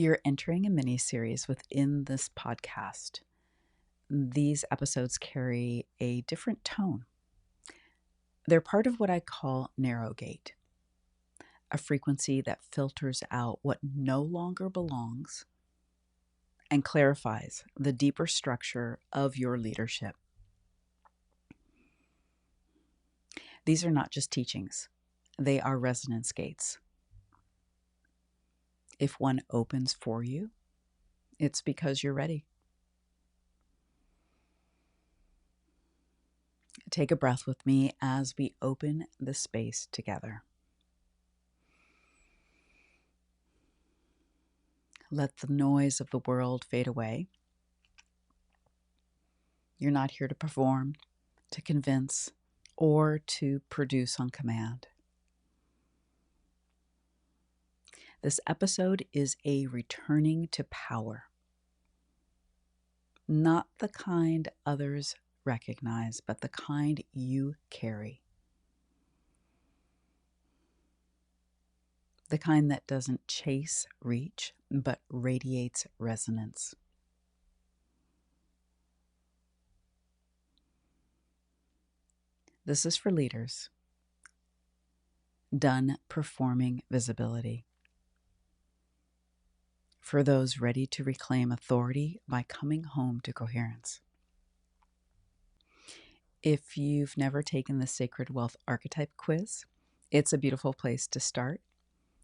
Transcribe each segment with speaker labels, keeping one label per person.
Speaker 1: You're entering a mini-series within this podcast. These episodes carry a different tone. They're part of what I call narrow gate, a frequency that filters out what no longer belongs and clarifies the deeper structure of your leadership. These are not just teachings, they are resonance gates. If one opens for you, it's because you're ready. Take a breath with me as we open the space together. Let the noise of the world fade away. You're not here to perform, to convince, or to produce on command. This episode is a returning to power. Not the kind others recognize, but the kind you carry. The kind that doesn't chase reach, but radiates resonance. This is for leaders done performing visibility. For those ready to reclaim authority by coming home to coherence. If you've never taken the Sacred Wealth Archetype quiz, it's a beautiful place to start.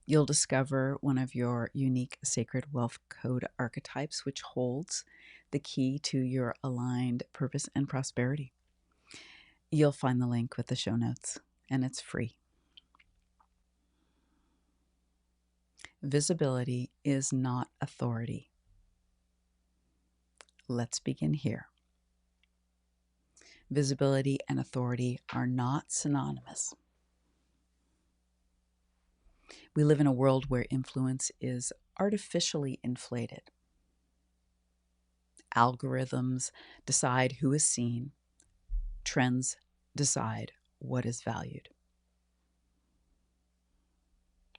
Speaker 1: You'll discover one of your unique Sacred Wealth Code archetypes, which holds the key to your aligned purpose and prosperity. You'll find the link with the show notes, and it's free. Visibility is not authority. Let's begin here. Visibility and authority are not synonymous. We live in a world where influence is artificially inflated. Algorithms decide who is seen. Trends decide what is valued.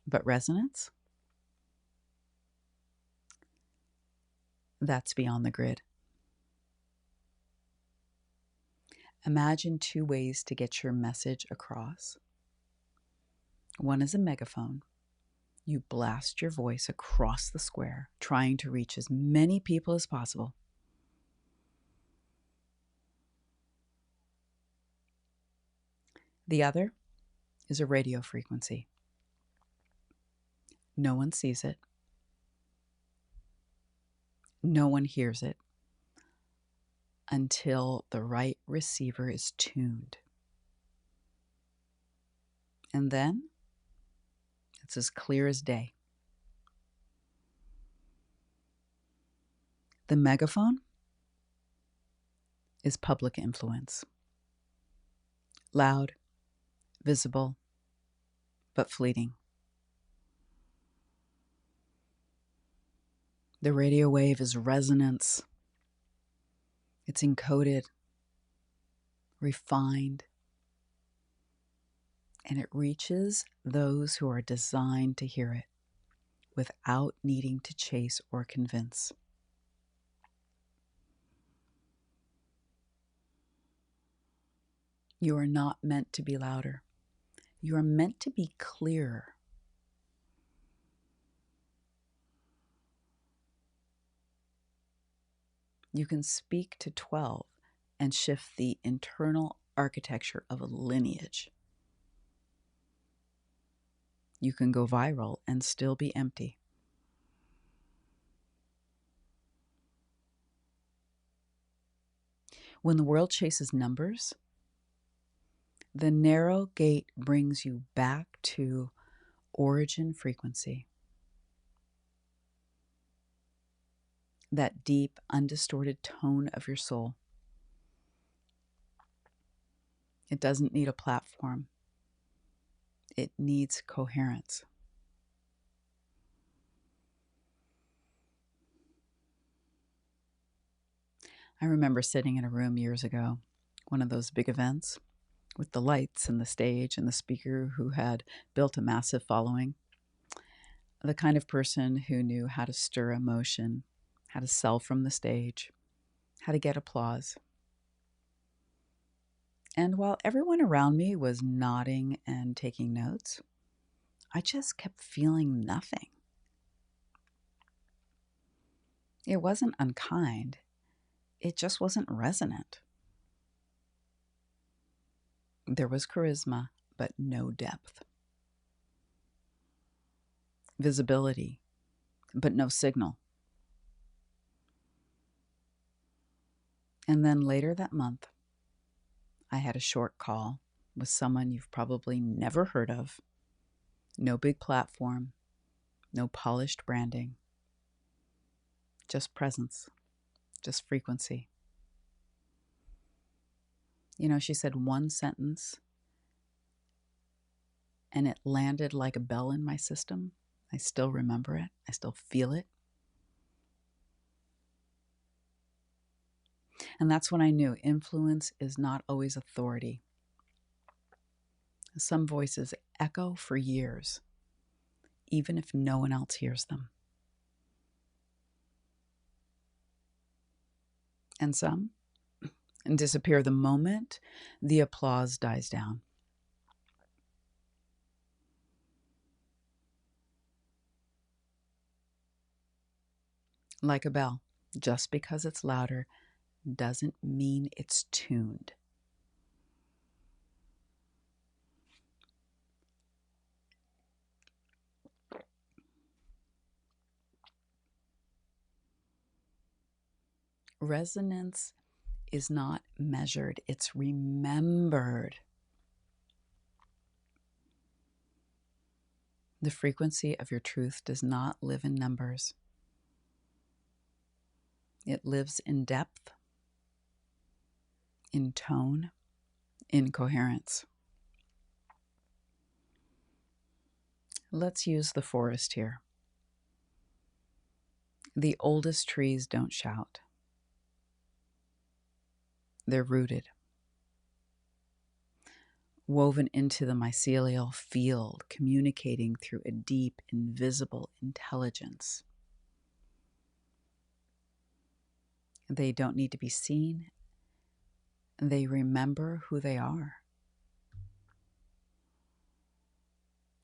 Speaker 1: But resonance? That's beyond the grid. Imagine two ways to get your message across. One is a megaphone. You blast your voice across the square, trying to reach as many people as possible. The other is a radio frequency. No one sees it. No one hears it until the right receiver is tuned. And then it's as clear as day. The megaphone is public influence. Loud, visible, but fleeting. The radio wave is resonance. It's encoded, refined, and it reaches those who are designed to hear it without needing to chase or convince. You are not meant to be louder. You are meant to be clearer. You can speak to 12 and shift the internal architecture of a lineage. You can go viral and still be empty. When the world chases numbers, the narrow gate brings you back to origin frequency. That deep, undistorted tone of your soul. It doesn't need a platform. It needs coherence. I remember sitting in a room years ago, one of those big events, with the lights and the stage and the speaker who had built a massive following. the kind of person who knew how to stir emotion, how to sell from the stage, how to get applause. And while everyone around me was nodding and taking notes, I just kept feeling nothing. It wasn't unkind, it just wasn't resonant. There was charisma, but no depth. Visibility, but no signal. And then later that month, I had a short call with someone you've probably never heard of. No big platform, no polished branding, just presence, just frequency. You know, she said one sentence and it landed like a bell in my system. I still remember it. I still feel it. And that's when I knew influence is not always authority. Some voices echo for years, even if no one else hears them. And some disappear the moment the applause dies down. Like a bell, just because it's louder doesn't mean it's tuned. Resonance is not measured, it's remembered. The frequency of your truth does not live in numbers. It lives in depth, in tone, in coherence. Let's use the forest here. The oldest trees don't shout. They're rooted, woven into the mycelial field, communicating through a deep, invisible intelligence. They don't need to be seen. They remember who they are.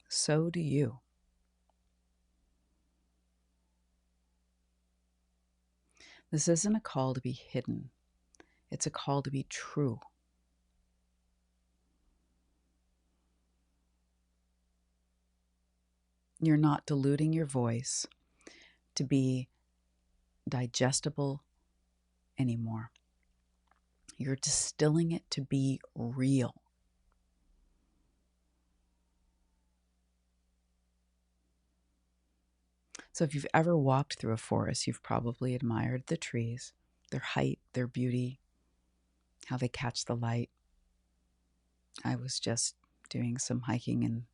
Speaker 1: So do you. This isn't a call to be hidden. It's a call to be true. You're not diluting your voice to be digestible anymore. You're distilling it to be real. So if you've ever walked through a forest, you've probably admired the trees, their height, their beauty, how they catch the light. I was just doing some hiking in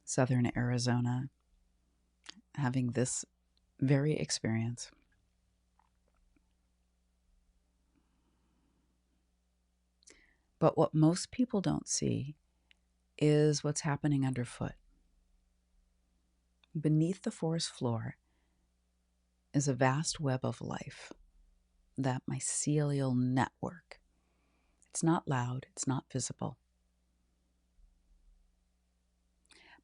Speaker 1: southern Arizona, having this very experience. But what most people don't see is what's happening underfoot. Beneath the forest floor is a vast web of life, that mycelial network. It's not loud, it's not visible,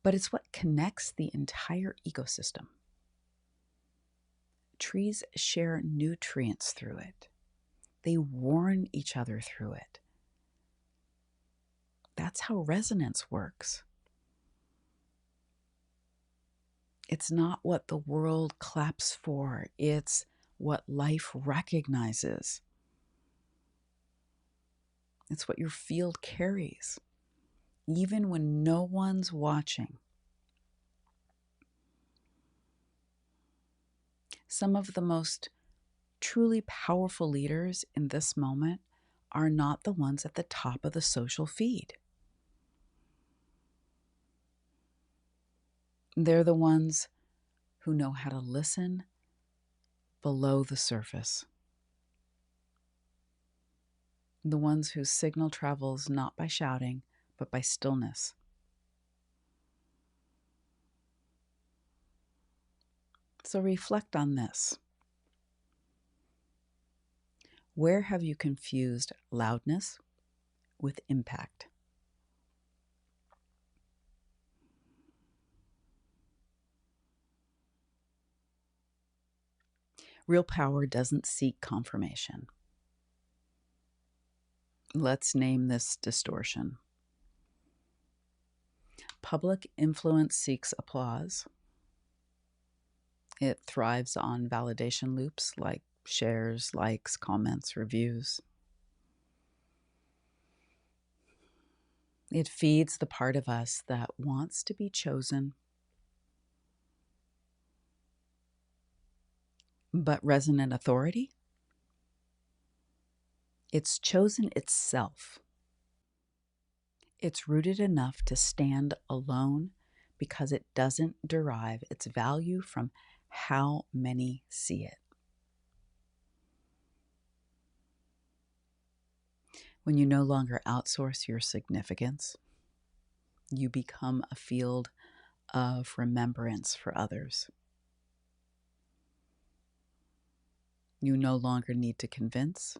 Speaker 1: but it's what connects the entire ecosystem. Trees share nutrients through it. They warn each other through it. That's how resonance works. It's not what the world claps for, it's what life recognizes. It's what your field carries, even when no one's watching. Some of the most truly powerful leaders in this moment are not the ones at the top of the social feed. They're the ones who know how to listen below the surface. The ones whose signal travels not by shouting, but by stillness. So reflect on this. Where have you confused loudness with impact? Real power doesn't seek confirmation. Let's name this distortion. Public influence seeks applause. It thrives on validation loops like shares, likes, comments, reviews. It feeds the part of us that wants to be chosen. But resonant authority? It's chosen itself. It's rooted enough to stand alone because it doesn't derive its value from how many see it. When you no longer outsource your significance, you become a field of remembrance for others. You no longer need to convince.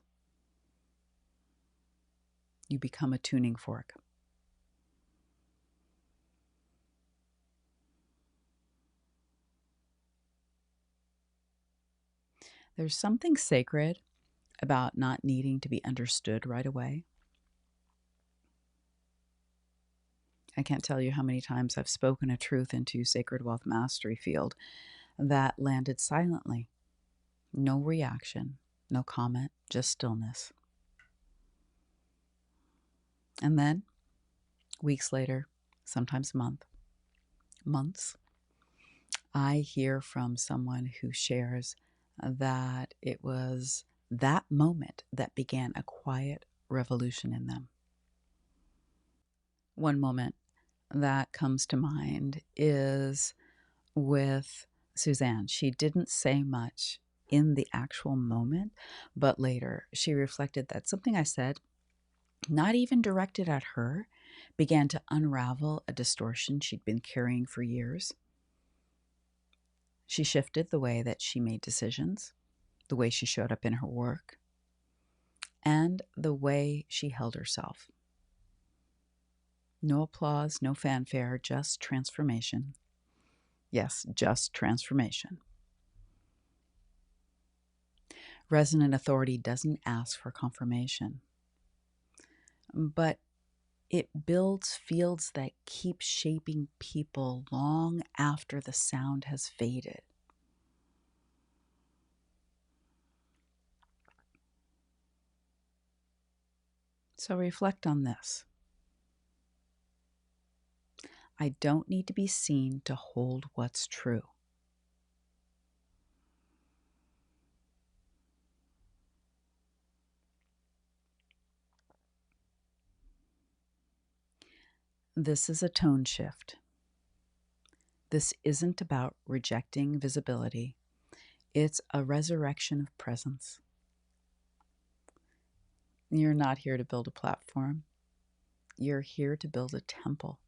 Speaker 1: You become a tuning fork. There's something sacred about not needing to be understood right away. I can't tell you how many times I've spoken a truth into Sacred Wealth Mastery field that landed silently. No reaction, no comment, just stillness. And then, weeks later, sometimes months, I hear from someone who shares that it was that moment that began a quiet revolution in them. One moment that comes to mind is with Suzanne. She didn't say much in the actual moment, but later she reflected that something I said, not even directed at her, began to unravel a distortion she'd been carrying for years. She shifted the way that she made decisions, the way she showed up in her work, and the way she held herself. No applause, no fanfare, just transformation. Yes, just transformation. Resonant authority doesn't ask for confirmation, but it builds fields that keep shaping people long after the sound has faded. So reflect on this. I don't need to be seen to hold what's true. This is a tone shift. This isn't about rejecting visibility. It's a resurrection of presence. You're not here to build a platform. You're here to build a temple.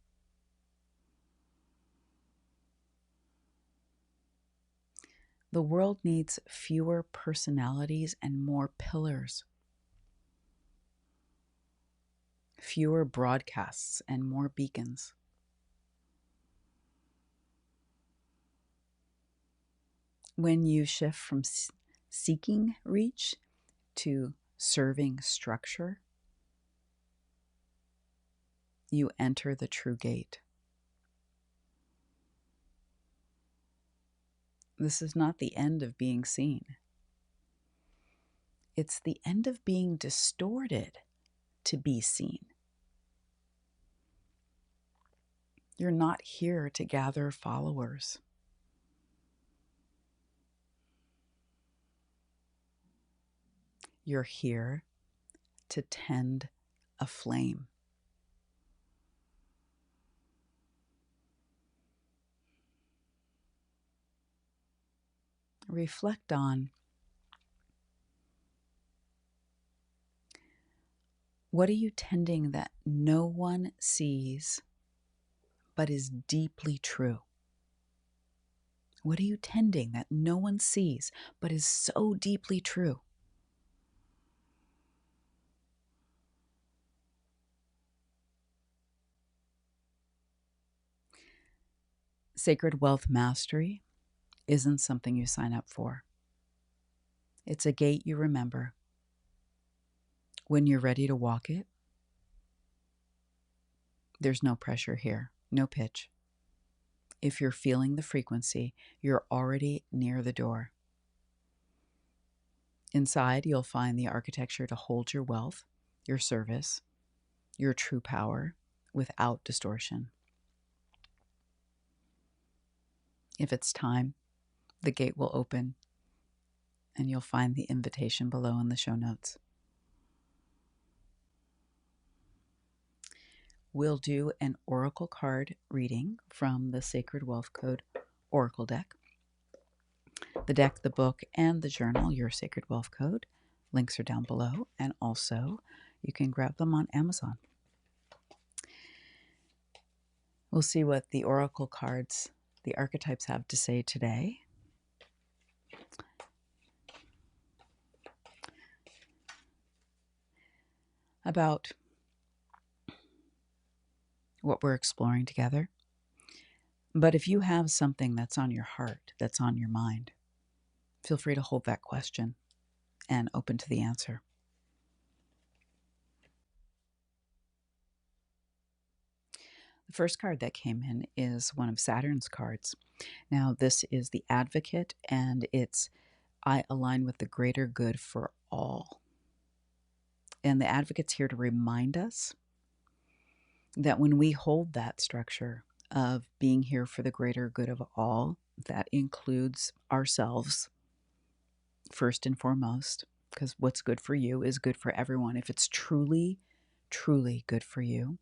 Speaker 1: The world needs fewer personalities and more pillars. Fewer broadcasts and more beacons. When you shift from seeking reach to serving structure, you enter the true gate. This is not the end of being seen. It's the end of being distorted to be seen. You're not here to gather followers. You're here to tend a flame. Reflect on what are you tending that no one sees but is deeply true? What are you tending that no one sees but is so deeply true? Sacred wealth mastery isn't something you sign up for. It's a gate you remember. When you're ready to walk it, there's no pressure here, no pitch. If you're feeling the frequency, you're already near the door. Inside, you'll find the architecture to hold your wealth, your service, your true power without distortion. If it's time, the gate will open and you'll find the invitation below in the show notes. We'll do an oracle card reading from the Sacred Wealth Code Oracle deck. The deck, the book, and the journal, Your Sacred Wealth Code, links are down below, and also you can grab them on Amazon. We'll see what the oracle cards, the archetypes, have to say today. About what we're exploring together. But if you have something that's on your heart, that's on your mind, feel free to hold that question and open to the answer. The first card that came in is one of Saturn's cards. Now, this is the Advocate, and it's I align with the greater good for all. And the Advocate's here to remind us that when we hold that structure of being here for the greater good of all, that includes ourselves first and foremost, because what's good for you is good for everyone if it's truly, truly good for you.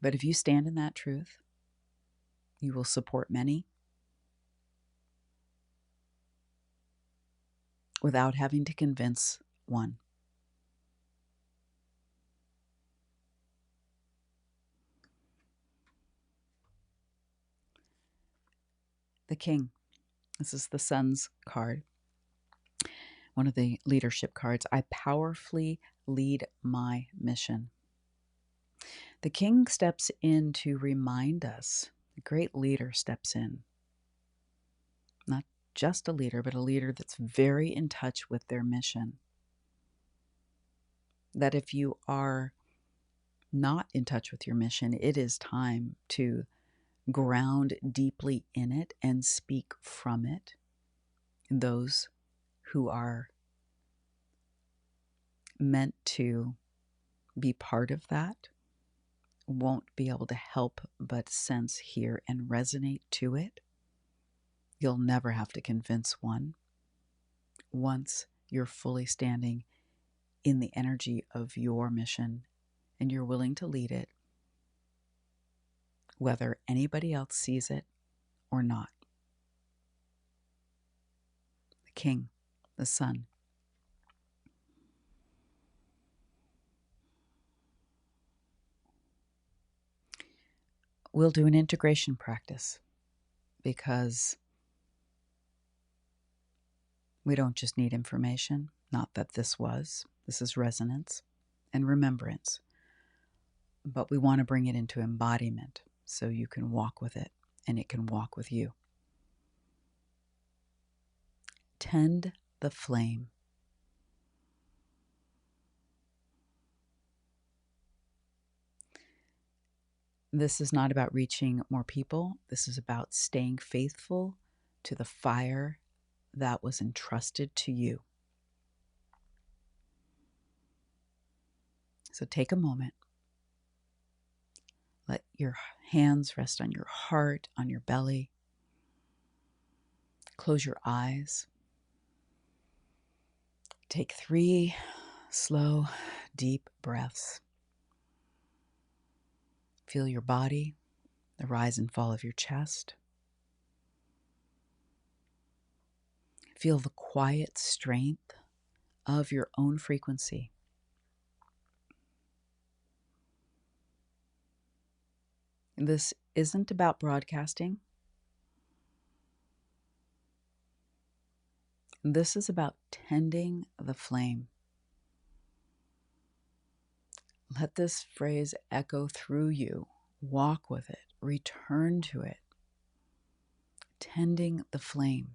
Speaker 1: But if you stand in that truth, you will support many without having to convince one. The King. This is the Sun's card, one of the leadership cards. I powerfully lead my mission. The King steps in to remind us. A great leader steps in. Not just a leader, but a leader that's very in touch with their mission. That if you are not in touch with your mission, it is time to ground deeply in it and speak from it. Those who are meant to be part of that won't be able to help but sense, hear, and resonate to it. You'll never have to convince one once you're fully standing in the energy of your mission and you're willing to lead it, whether anybody else sees it or not. The King, the Sun. We'll do an integration practice because we don't just need information, not that this is resonance and remembrance, but we want to bring it into embodiment so you can walk with it and it can walk with you. Tend the flame. This is not about reaching more people. This is about staying faithful to the fire that was entrusted to you. So take a moment. Let your hands rest on your heart, on your belly. Close your eyes. Take 3 slow, deep breaths. Feel your body, the rise and fall of your chest. Feel the quiet strength of your own frequency. This isn't about broadcasting. This is about tending the flame. Let this phrase echo through you. Walk with it. Return to it. Tending the flame.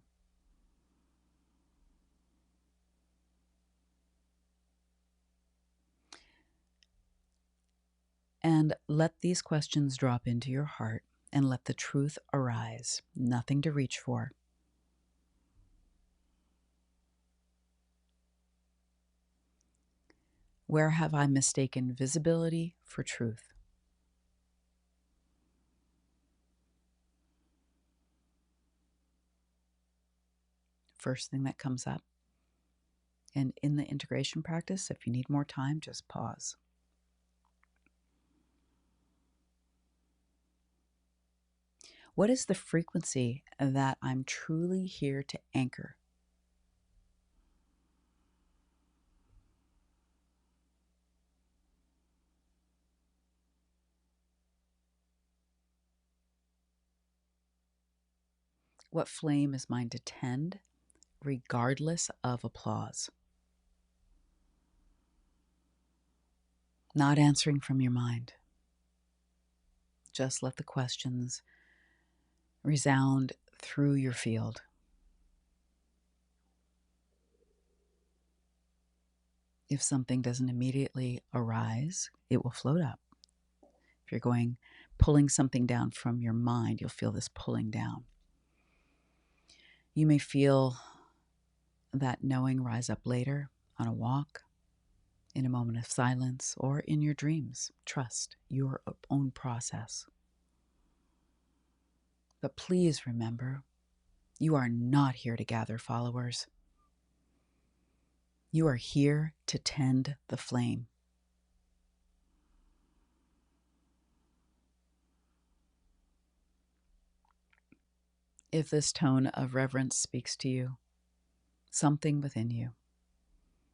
Speaker 1: And let these questions drop into your heart and let the truth arise. Nothing to reach for. Where have I mistaken visibility for truth? First thing that comes up. And in the integration practice, if you need more time, just pause. What is the frequency that I'm truly here to anchor? What flame is mine to tend, regardless of applause? Not answering from your mind. Just let the questions resound through your field. If something doesn't immediately arise, it will float up. If you're pulling something down from your mind, you'll feel this pulling down. You may feel that knowing rise up later on a walk, in a moment of silence, or in your dreams. Trust your own process. But please remember, you are not here to gather followers. You are here to tend the flame. If this tone of reverence speaks to you, something within you,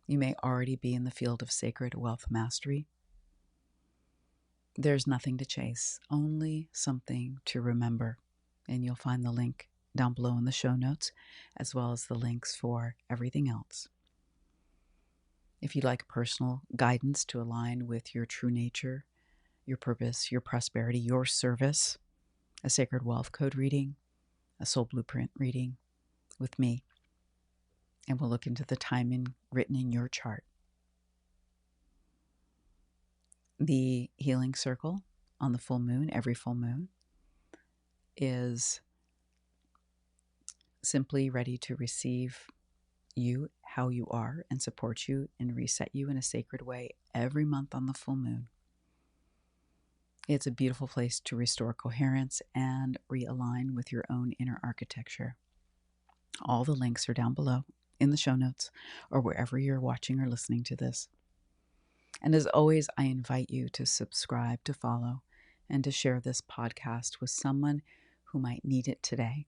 Speaker 1: you may already be in the field of sacred wealth mastery. There's nothing to chase, only something to remember. And you'll find the link down below in the show notes, as well as the links for everything else. If you'd like personal guidance to align with your true nature, your purpose, your prosperity, your service, a sacred wealth code reading, a soul blueprint reading with me, and we'll look into the timing written in your chart. The healing circle on the full moon, every full moon, is simply ready to receive you how you are and support you and reset you in a sacred way every month on the full moon. It's a beautiful place to restore coherence and realign with your own inner architecture. All the links are down below in the show notes or wherever you're watching or listening to this. And as always, I invite you to subscribe, to follow, and to share this podcast with someone who might need it today.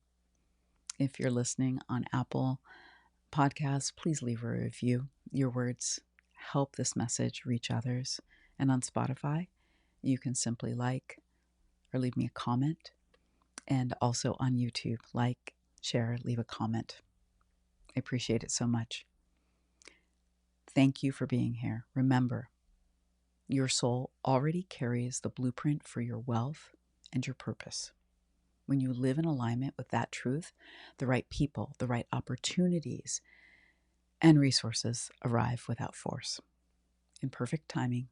Speaker 1: If you're listening on Apple Podcasts, please leave a review. Your words help this message reach others. And on Spotify, you can simply like or leave me a comment. And also on YouTube, like, share, leave a comment. I appreciate it so much. Thank you for being here. Remember, your soul already carries the blueprint for your wealth and your purpose. When you live in alignment with that truth, the right people, the right opportunities, and resources arrive without force, in perfect timing